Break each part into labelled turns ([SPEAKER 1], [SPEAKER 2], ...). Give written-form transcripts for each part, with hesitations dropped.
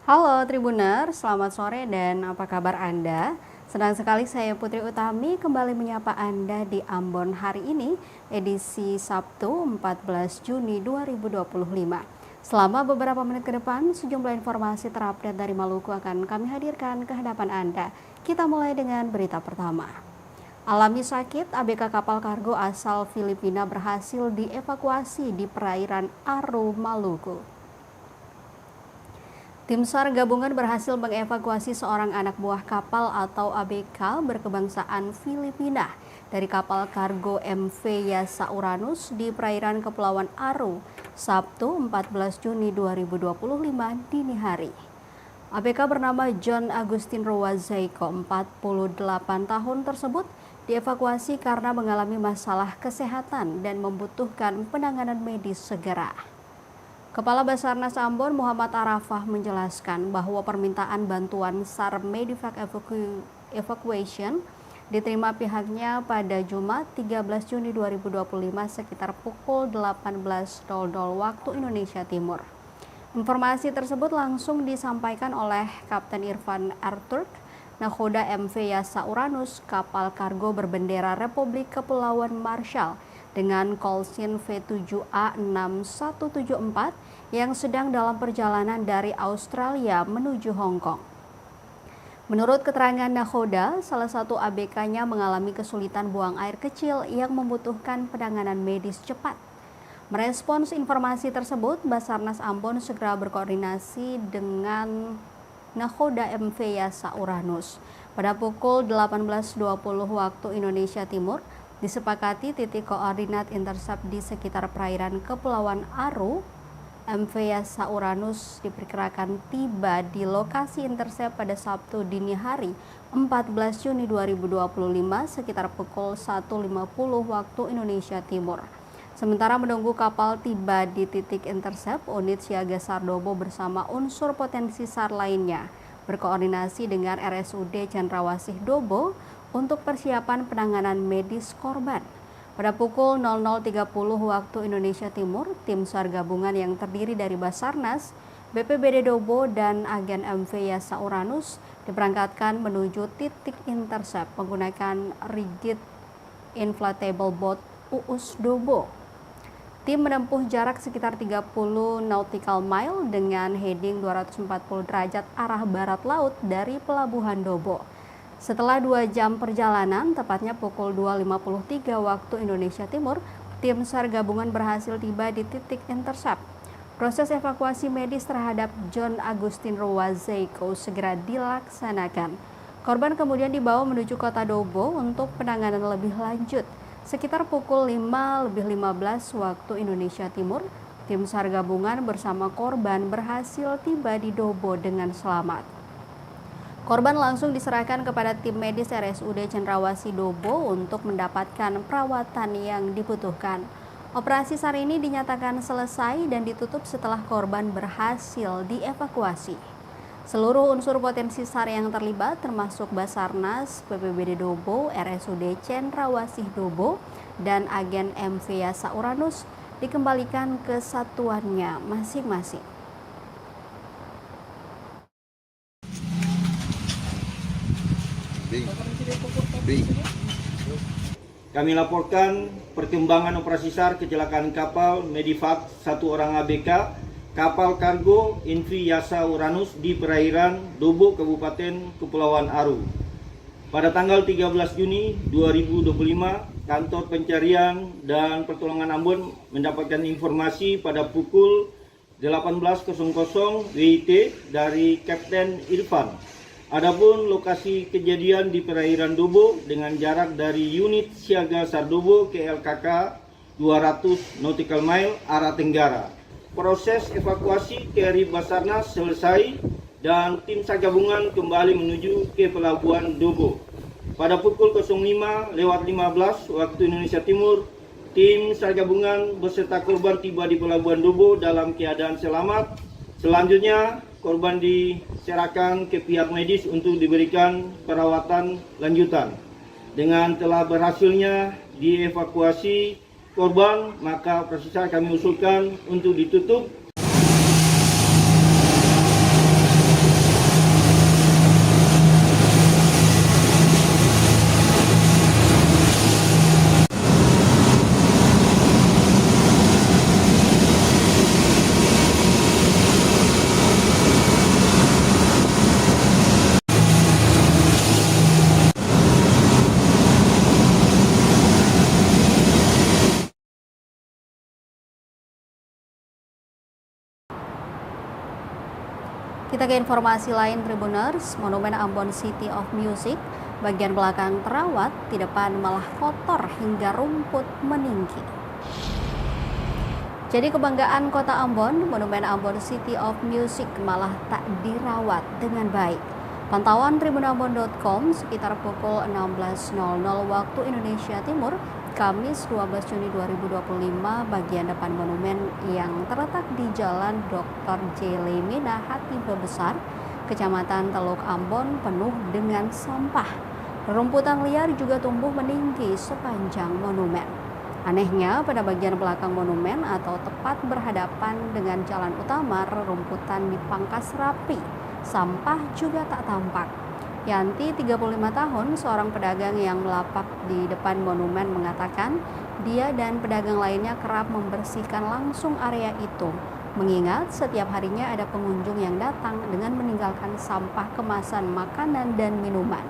[SPEAKER 1] Halo Tribuner, selamat sore dan apa kabar Anda? Senang sekali saya Putri Utami kembali menyapa Anda di Ambon hari ini, edisi Sabtu 14 Juni 2025. Selama beberapa menit ke depan, sejumlah informasi terupdate dari Maluku akan kami hadirkan ke hadapan Anda. Kita mulai dengan berita pertama. Alami sakit, ABK kapal kargo asal Filipina berhasil dievakuasi di perairan Aru, Maluku. Tim SAR gabungan berhasil mengevakuasi seorang anak buah kapal atau ABK berkebangsaan Filipina dari kapal kargo MV Yasa Uranus di perairan Kepulauan Aru, Sabtu 14 Juni 2025 dini hari. ABK bernama John Agustin Rowazaiko, 48 tahun tersebut dievakuasi karena mengalami masalah kesehatan dan membutuhkan penanganan medis segera. Kepala Basarnas Ambon Muhammad Arafah menjelaskan bahwa permintaan bantuan SAR Medivac Evacuation diterima pihaknya pada Jumat 13 Juni 2025 sekitar pukul 18.00 waktu Indonesia Timur. Informasi tersebut langsung disampaikan oleh Kapten Irfan Arthur, Nakhoda MV Yasa Uranus, kapal kargo berbendera Republik Kepulauan Marshall dengan call-sign V7A6174 yang sedang dalam perjalanan dari Australia menuju Hong Kong. Menurut keterangan Nakhoda, salah satu ABK-nya mengalami kesulitan buang air kecil yang membutuhkan penanganan medis cepat. Merespons informasi tersebut, Basarnas Ambon segera berkoordinasi dengan Nakhoda MV Yasa Uranus. Pada pukul 18.20 waktu Indonesia Timur, disepakati titik koordinat intercept di sekitar perairan Kepulauan Aru. MV Yasa Uranus diperkirakan tiba di lokasi intercept pada Sabtu dini hari 14 Juni 2025 sekitar pukul 1.50 waktu Indonesia Timur. Sementara menunggu kapal tiba di titik intercept, unit siaga Sardobo bersama unsur potensi SAR lainnya berkoordinasi dengan RSUD Cendrawasih Dobo untuk persiapan penanganan medis korban. Pada pukul 00.30 waktu Indonesia Timur, tim SAR gabungan yang terdiri dari Basarnas, BPBD Dobo, dan agen MV Yasa Uranus diberangkatkan menuju titik intercept menggunakan rigid inflatable boat UUS Dobo. Tim menempuh jarak sekitar 30 nautical mile dengan heading 240 derajat arah barat laut dari Pelabuhan Dobo. Setelah 2 jam perjalanan, tepatnya pukul 2.53 waktu Indonesia Timur, tim SAR gabungan berhasil tiba di titik intercept. Proses evakuasi medis terhadap John Agustin Rowazaiko segera dilaksanakan. Korban kemudian dibawa menuju kota Dobo untuk penanganan lebih lanjut. Sekitar pukul 5.15 waktu Indonesia Timur, tim SAR gabungan bersama korban berhasil tiba di Dobo dengan selamat. Korban langsung diserahkan kepada tim medis RSUD Cendrawasih Dobo untuk mendapatkan perawatan yang dibutuhkan. Operasi SAR ini dinyatakan selesai dan ditutup setelah korban berhasil dievakuasi. Seluruh unsur potensi SAR yang terlibat termasuk Basarnas, BPBD Dobo, RSUD Cendrawasih Dobo, dan agen MV Yasa Uranus dikembalikan ke satuannya masing-masing.
[SPEAKER 2] Kami laporkan perkembangan operasi SAR kecelakaan kapal Medivac 1 orang ABK kapal kargo MV Yasa Uranus di perairan Dobo, Kabupaten Kepulauan Aru. Pada tanggal 13 Juni 2025, Kantor Pencarian dan Pertolongan Ambon mendapatkan informasi pada pukul 18.00 WIT dari Kapten Irfan. Adapun lokasi kejadian di perairan Dobo dengan jarak dari unit siaga Sardobo ke LKK 200 nautical mile arah tenggara. Proses evakuasi KRI Basarnas selesai dan tim SAR gabungan kembali menuju ke Pelabuhan Dobo. Pada pukul 05.15 waktu Indonesia Timur, tim SAR gabungan beserta korban tiba di Pelabuhan Dobo dalam keadaan selamat. Selanjutnya, korban diserahkan ke pihak medis untuk diberikan perawatan lanjutan. Dengan telah berhasilnya dievakuasi korban, maka operasi SAR kami usulkan untuk ditutup
[SPEAKER 1] Kita ke informasi lain Tribuners, Monumen Ambon City of Music bagian belakang terawat, di depan malah kotor hingga rumput meninggi. Jadi kebanggaan kota Ambon, Monumen Ambon City of Music malah tak dirawat dengan baik. Pantauan tribunambon.com sekitar pukul 16.00 waktu Indonesia Timur, Kamis 12 Juni 2025, bagian depan monumen yang terletak di Jalan Dr. J. Lemina Hatibe Besar, Kecamatan Teluk Ambon penuh dengan sampah. Rumputan liar juga tumbuh meninggi sepanjang monumen. Anehnya, pada bagian belakang monumen atau tepat berhadapan dengan jalan utama, rumputan dipangkas rapi. Sampah juga tak tampak. Yanti, 35 tahun, seorang pedagang yang melapak di depan monumen mengatakan dia dan pedagang lainnya kerap membersihkan langsung area itu, mengingat setiap harinya ada pengunjung yang datang dengan meninggalkan sampah kemasan makanan dan minuman.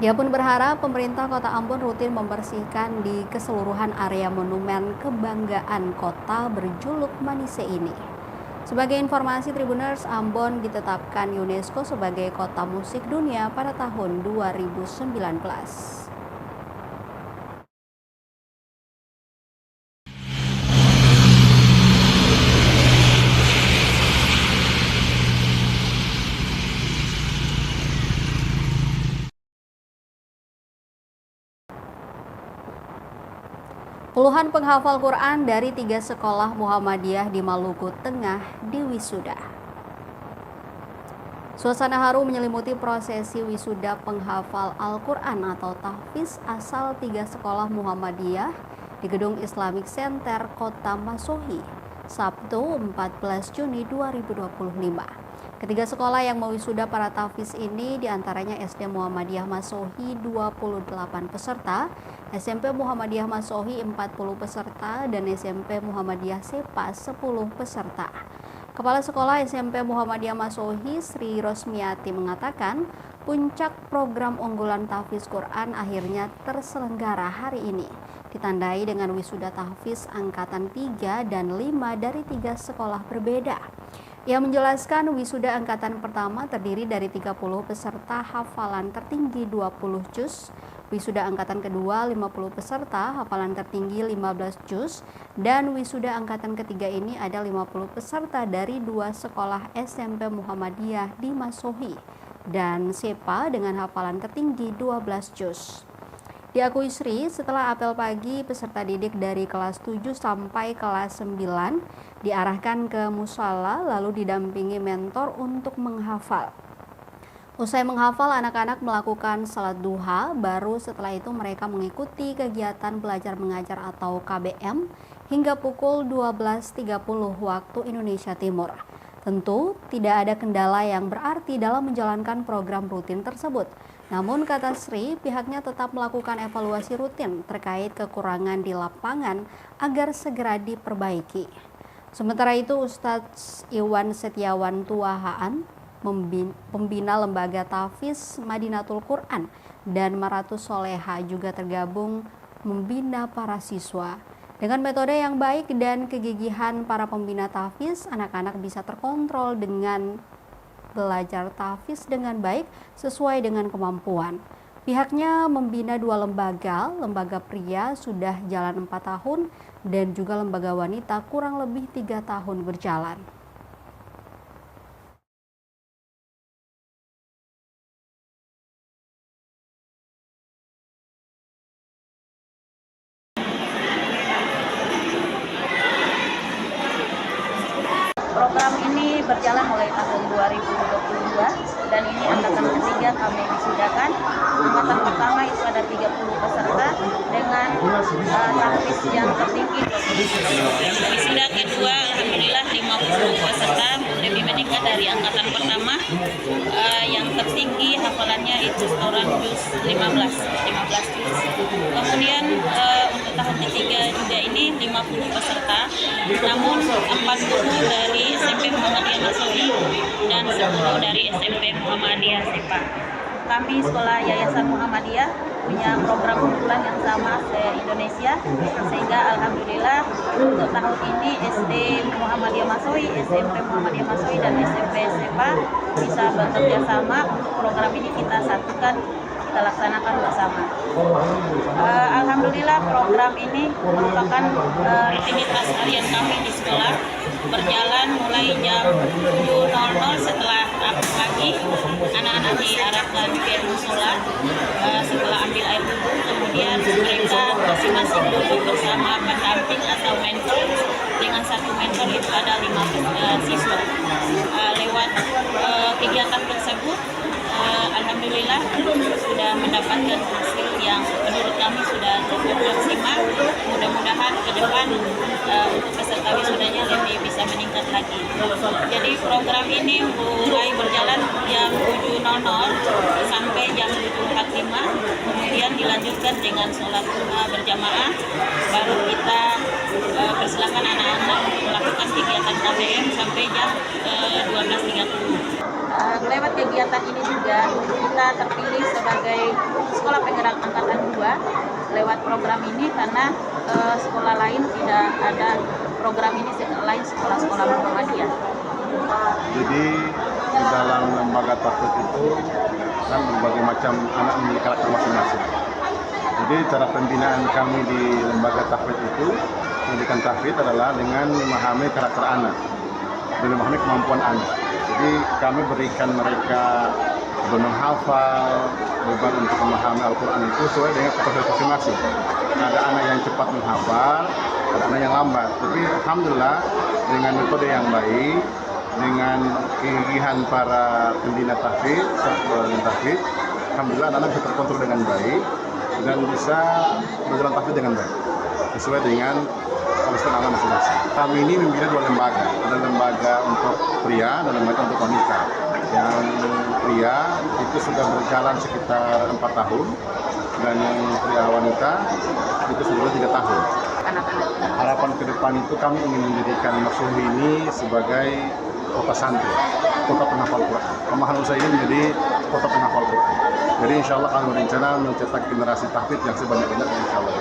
[SPEAKER 1] Dia pun berharap pemerintah Kota Ambon rutin membersihkan di keseluruhan area monumen kebanggaan kota berjuluk Manise ini. Sebagai informasi Tribuners, Ambon ditetapkan UNESCO sebagai kota musik dunia pada tahun 2019. Puluhan penghafal Quran dari 3 sekolah Muhammadiyah di Maluku Tengah diwisuda. Suasana haru menyelimuti prosesi wisuda penghafal Al-Quran atau tahfiz asal 3 sekolah Muhammadiyah di Gedung Islamic Center Kota Masohi, Sabtu 14 Juni 2025. Ketiga sekolah yang mewisuda para tahfiz ini diantaranya SD Muhammadiyah Masohi 28 peserta, SMP Muhammadiyah Masohi 40 peserta, dan SMP Muhammadiyah Sepa 10 peserta. Kepala Sekolah SMP Muhammadiyah Masohi Sri Rosmiati mengatakan puncak program unggulan tahfiz Quran akhirnya terselenggara hari ini, ditandai dengan wisuda tahfiz angkatan 3 dan 5 dari 3 sekolah berbeda. Ia menjelaskan wisuda angkatan pertama terdiri dari 30 peserta hafalan tertinggi 20 juz, wisuda angkatan kedua 50 peserta hafalan tertinggi 15 juz, dan wisuda angkatan ketiga ini ada 50 peserta dari 2 sekolah SMP Muhammadiyah di Masohi dan Sepa dengan hafalan tertinggi 12 juz. Diakui Sri, setelah apel pagi, peserta didik dari kelas 7 sampai kelas 9 diarahkan ke musala lalu didampingi mentor untuk menghafal. Usai menghafal, anak-anak melakukan salat duha, baru setelah itu mereka mengikuti kegiatan belajar mengajar atau KBM hingga pukul 12.30 waktu Indonesia Timur. Tentu tidak ada kendala yang berarti dalam menjalankan program rutin tersebut. Namun kata Sri, pihaknya tetap melakukan evaluasi rutin terkait kekurangan di lapangan agar segera diperbaiki. Sementara itu, Ustadz Iwan Setiawan Tuahaan, pembina lembaga tahfiz Madinatul Quran, dan Maratus Soleha juga tergabung membina para siswa. Dengan metode yang baik dan kegigihan para pembina tahfiz, anak-anak bisa terkontrol dengan belajar tahfiz dengan baik sesuai dengan kemampuan. Pihaknya membina 2 lembaga pria sudah jalan 4 tahun dan juga lembaga wanita kurang lebih 3 tahun berjalan.
[SPEAKER 3] Program ini berjalan mulai tahun 2022 dan ini angkatan ketiga kami wisudakan. Angkatan pertama itu ada 30 peserta dengan tahfiz yang tertinggi. Wisuda kedua alhamdulillah 50 peserta, lebih meningkat dari angkatan pertama. Yang tertinggi hafalannya itu setoran juz 15 juz. Kemudian untuk tahun ketiga juga ini 50 peserta, namun 40 dari SMP Muhammadiyah Masohi dan 10 dari SMP Muhammadiyah Sepa. Kami sekolah Yayasan Muhammadiyah punya program unggulan yang sama se-Indonesia, sehingga alhamdulillah untuk tahun ini SD Muhammadiyah Masoi, SMP Muhammadiyah Masoi, dan SMP SMA bisa bekerja sama untuk program ini kita satukan, kita laksanakan bersama. Alhamdulillah program ini merupakan rutinitas harian kami di sekolah, berjalan mulai jam 7.00 setelah pagi. Anak-anak diarahkan ke musola setelah ambil air wudhu, kemudian mereka masing-masing duduk bersama pendamping atau mentor. Dengan satu mentor itu ada 15 siswa. Lewat kegiatan tersebut, alhamdulillah sudah mendapatkan hasil yang menurut kami sudah cukup maksimal. Mudah-mudahan ke depan untuk peserta wisudanya lebih bisa meningkat lagi. Jadi program ini mulai berjalan jam 7.00 sampai jam 7.45, kemudian dilanjutkan dengan sholat berjamaah, baru kita persilakan anak-anak melakukan kegiatan KBM sampai jam 12.30. Lewat kegiatan ini juga kita terpilih sebagai sekolah penggerak angkatan 2 lewat program ini, karena sekolah lain tidak ada program ini selain sekolah-sekolah Muhammadiyah.
[SPEAKER 4] Jadi di dalam lembaga tahfidz itu kan berbagai macam anak memiliki karakter masing-masing. Jadi cara pembinaan kami di lembaga tahfidz itu, pendidikan tahfidz adalah dengan memahami karakter anak dan memahami kemampuan anak. Jadi kami berikan mereka beban menghafal, beban untuk memahami Al-Quran itu sesuai dengan kapasitas masing-masing. Ada anak yang cepat menghafal, ada anak yang lambat. Tapi alhamdulillah dengan metode yang baik, dengan kegigihan para pembina tahfidz, alhamdulillah anak-anak bisa terkontrol dengan baik dan bisa berjalan tahfidz dengan baik sesuai dengan kapasitas anak masing-masing. Kami ini membina dua lembaga, ada lembaga untuk pria dan lembaga untuk wanita. Yang pria itu sudah berjalan sekitar 4 tahun dan yang pria wanita itu sudah 3 tahun. Harapan ke depan itu kami ingin menjadikan Masuhi ini sebagai kota santri, kota penghafal Quran. Pemahaman usaha ini menjadi kota penghafal Quran. Jadi insya Allah kami berencana mencetak generasi tahfidz yang sebanyak-banyaknya insya Allah.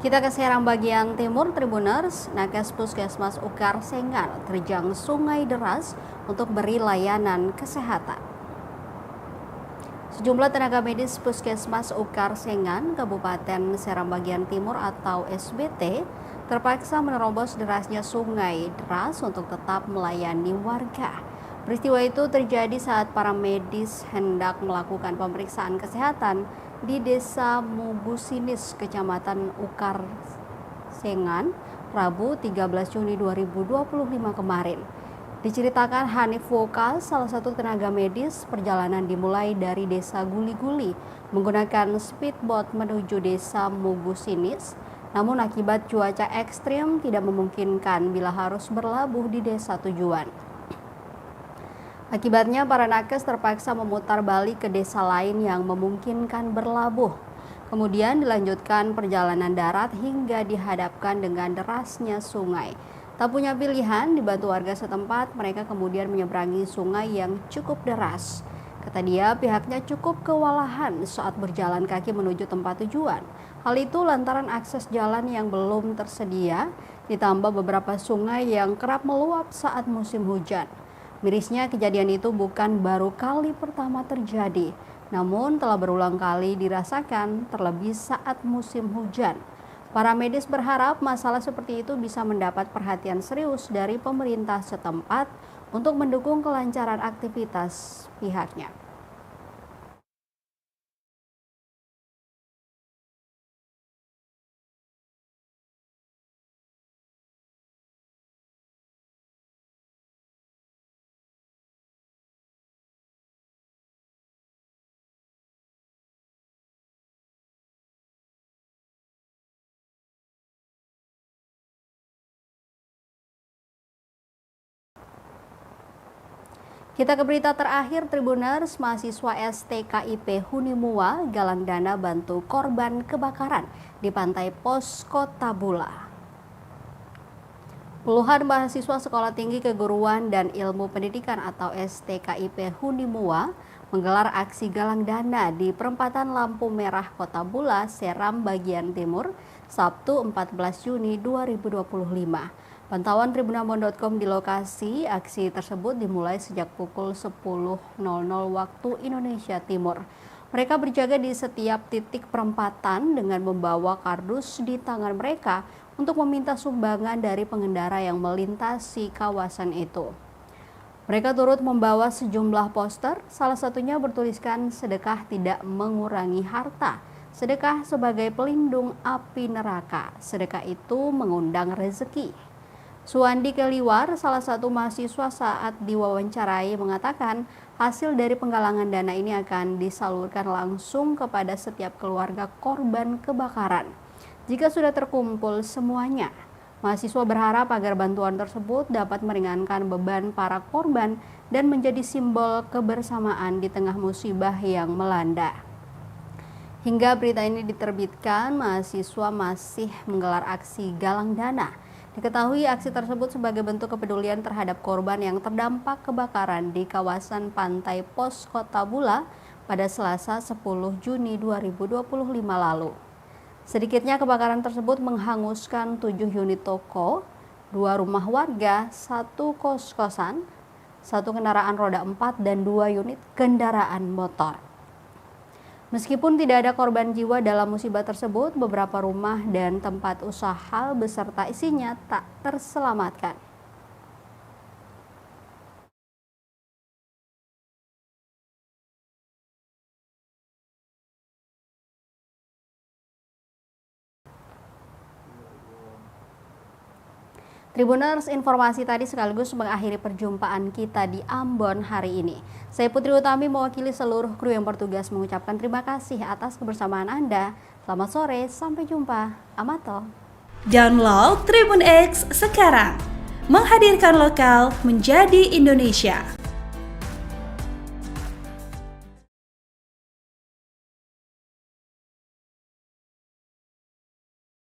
[SPEAKER 1] Kita ke Serang bagian timur, Tribuners. Nakes Puskesmas Ukar Sengan terjang sungai deras untuk beri layanan kesehatan. Sejumlah tenaga medis Puskesmas Ukar Sengan, Kabupaten Serang bagian timur atau SBT, terpaksa menerobos derasnya sungai deras untuk tetap melayani warga. Peristiwa itu terjadi saat para medis hendak melakukan pemeriksaan kesehatan di Desa Mugusinis, Kecamatan Ukar Sengan, Rabu 13 Juni 2025 kemarin. Diceritakan Hanif Wokal, salah satu tenaga medis, perjalanan dimulai dari Desa Guli-Guli menggunakan speedboat menuju Desa Mugusinis. Namun akibat cuaca ekstrim tidak memungkinkan bila harus berlabuh di desa tujuan. Akibatnya para nakes terpaksa memutar balik ke desa lain yang memungkinkan berlabuh. Kemudian dilanjutkan perjalanan darat hingga dihadapkan dengan derasnya sungai. Tak punya pilihan, dibantu warga setempat, mereka kemudian menyeberangi sungai yang cukup deras. Kata dia, pihaknya cukup kewalahan saat berjalan kaki menuju tempat tujuan. Hal itu lantaran akses jalan yang belum tersedia, ditambah beberapa sungai yang kerap meluap saat musim hujan. Mirisnya kejadian itu bukan baru kali pertama terjadi, namun telah berulang kali dirasakan, terlebih saat musim hujan. Para medis berharap masalah seperti itu bisa mendapat perhatian serius dari pemerintah setempat untuk mendukung kelancaran aktivitas pihaknya. Kita ke berita terakhir, Tribuners, mahasiswa STKIP Hunimua galang dana bantu korban kebakaran di pantai Pos Kota Bula. Puluhan mahasiswa Sekolah Tinggi Keguruan dan Ilmu Pendidikan atau STKIP Hunimua menggelar aksi galang dana di perempatan lampu merah Kota Bula, Seram bagian timur, Sabtu 14 Juni 2025. Pantauan tribunambon.com di lokasi aksi tersebut dimulai sejak pukul 10.00 waktu Indonesia Timur. Mereka berjaga di setiap titik perempatan dengan membawa kardus di tangan mereka untuk meminta sumbangan dari pengendara yang melintasi kawasan itu. Mereka turut membawa sejumlah poster, salah satunya bertuliskan sedekah tidak mengurangi harta, sedekah sebagai pelindung api neraka, sedekah itu mengundang rezeki. Suwandi Keliwar, salah satu mahasiswa saat diwawancarai mengatakan hasil dari penggalangan dana ini akan disalurkan langsung kepada setiap keluarga korban kebakaran. Jika sudah terkumpul semuanya, mahasiswa berharap agar bantuan tersebut dapat meringankan beban para korban dan menjadi simbol kebersamaan di tengah musibah yang melanda. Hingga berita ini diterbitkan, mahasiswa masih menggelar aksi galang dana. Diketahui aksi tersebut sebagai bentuk kepedulian terhadap korban yang terdampak kebakaran di kawasan pantai Pos Kota Bula pada Selasa 10 Juni 2025 lalu. Sedikitnya kebakaran tersebut menghanguskan 7 unit toko, 2 rumah warga, 1 kos-kosan, 1 kendaraan roda 4, dan 2 unit kendaraan motor. Meskipun tidak ada korban jiwa dalam musibah tersebut, beberapa rumah dan tempat usaha beserta isinya tak terselamatkan. Tribuners, informasi tadi sekaligus mengakhiri perjumpaan kita di Ambon hari ini. Saya Putri Utami mewakili seluruh kru yang bertugas mengucapkan terima kasih atas kebersamaan Anda. Selamat sore, sampai jumpa. Amato.
[SPEAKER 5] Download Tribun X sekarang. Menghadirkan lokal menjadi Indonesia.